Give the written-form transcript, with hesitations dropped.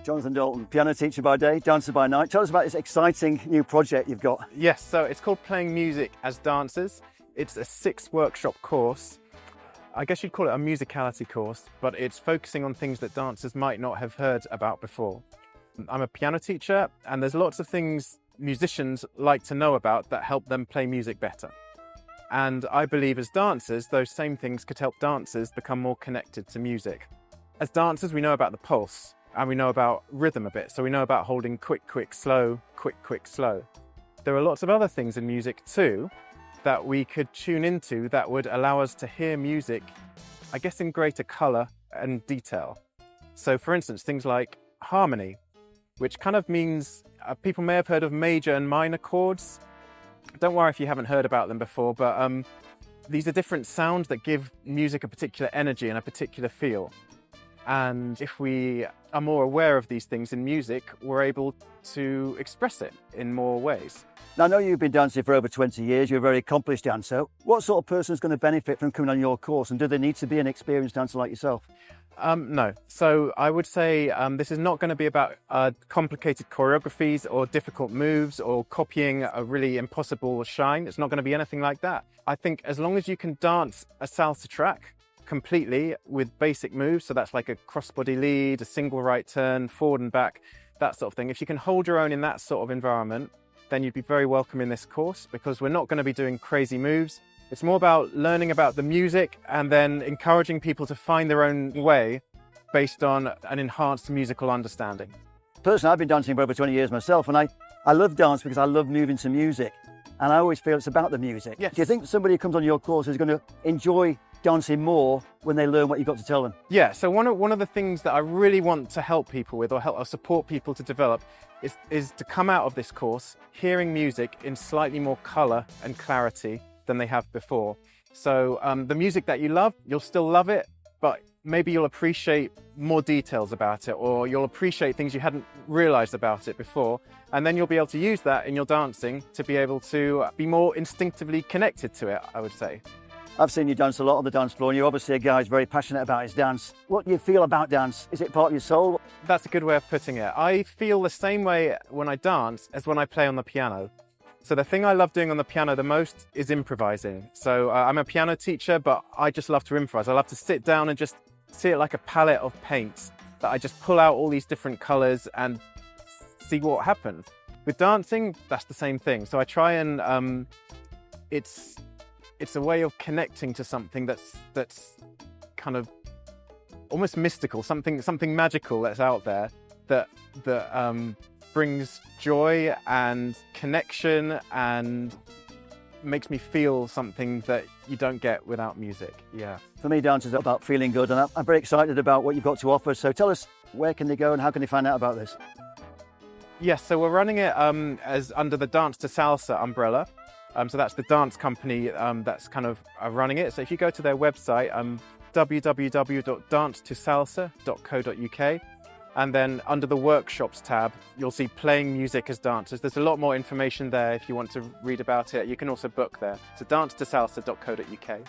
Jonathan Dalton, piano teacher by day, dancer by night. Tell us about this exciting new project you've got. Yes, so it's called Playing Music as Dancers. It's a 6-workshop course. I guess you'd call it a musicality course, but it's focusing on things that dancers might not have heard about before. I'm a piano teacher, and there's lots of things musicians like to know about that help them play music better. And I believe as dancers, those same things could help dancers become more connected to music. As dancers, we know about the pulse, and we know about rhythm a bit. So we know about holding quick, quick, slow, quick, quick, slow. There are lots of other things in music too that we could tune into that would allow us to hear music, I guess, in greater colour and detail. So for instance, things like harmony, which kind of means people may have heard of major and minor chords. Don't worry if you haven't heard about them before, but these are different sounds that give music a particular energy and a particular feel. And if we are more aware of these things in music, we're able to express it in more ways. Now, I know you've been dancing for over 20 years, you're a very accomplished dancer. What sort of person is going to benefit from coming on your course, and do they need to be an experienced dancer like yourself? No. So I would say this is not going to be about complicated choreographies or difficult moves or copying a really impossible shine. It's not going to be anything like that. I think as long as you can dance a salsa track completely with basic moves, so that's like a crossbody lead, a single right turn, forward and back, that sort of thing. If you can hold your own in that sort of environment, then you'd be very welcome in this course, because we're not going to be doing crazy moves. It's more about learning about the music and then encouraging people to find their own way based on an enhanced musical understanding. Personally, I've been dancing for over 20 years myself, and I love dance because I love moving to music, and I always feel it's about the music. Yes. Do you think somebody who comes on your course is going to enjoy dancing more when they learn what you've got to tell them? Yeah, so one of the things that I really want to help people with, or support people to develop, is to come out of this course hearing music in slightly more colour and clarity than they have before. So the music that you love, you'll still love it, but maybe you'll appreciate more details about it, or you'll appreciate things you hadn't realised about it before, and then you'll be able to use that in your dancing to be able to be more instinctively connected to it, I would say. I've seen you dance a lot on the dance floor, and you're obviously a guy who's very passionate about his dance. What do you feel about dance? Is it part of your soul? That's a good way of putting it. I feel the same way when I dance as when I play on the piano. So the thing I love doing on the piano the most is improvising. So I'm a piano teacher, but I just love to improvise. I love to sit down and just see it like a palette of paints, that I just pull out all these different colours and see what happens. With dancing, that's the same thing. So I try and it's a way of connecting to something that's kind of almost mystical, something magical that's out there that brings joy and connection and makes me feel something that you don't get without music. Yeah. For me, dance is about feeling good, and I'm very excited about what you've got to offer. So tell us, where can they go and how can they find out about this? Yes, so we're running it as under the Dance to Salsa umbrella. So that's the dance company that's kind of running it. So if you go to their website, www.dancetosalsa.co.uk, and then under the workshops tab, you'll see Playing Music as Dancers. There's a lot more information there if you want to read about it. You can also book there. So dancetosalsa.co.uk.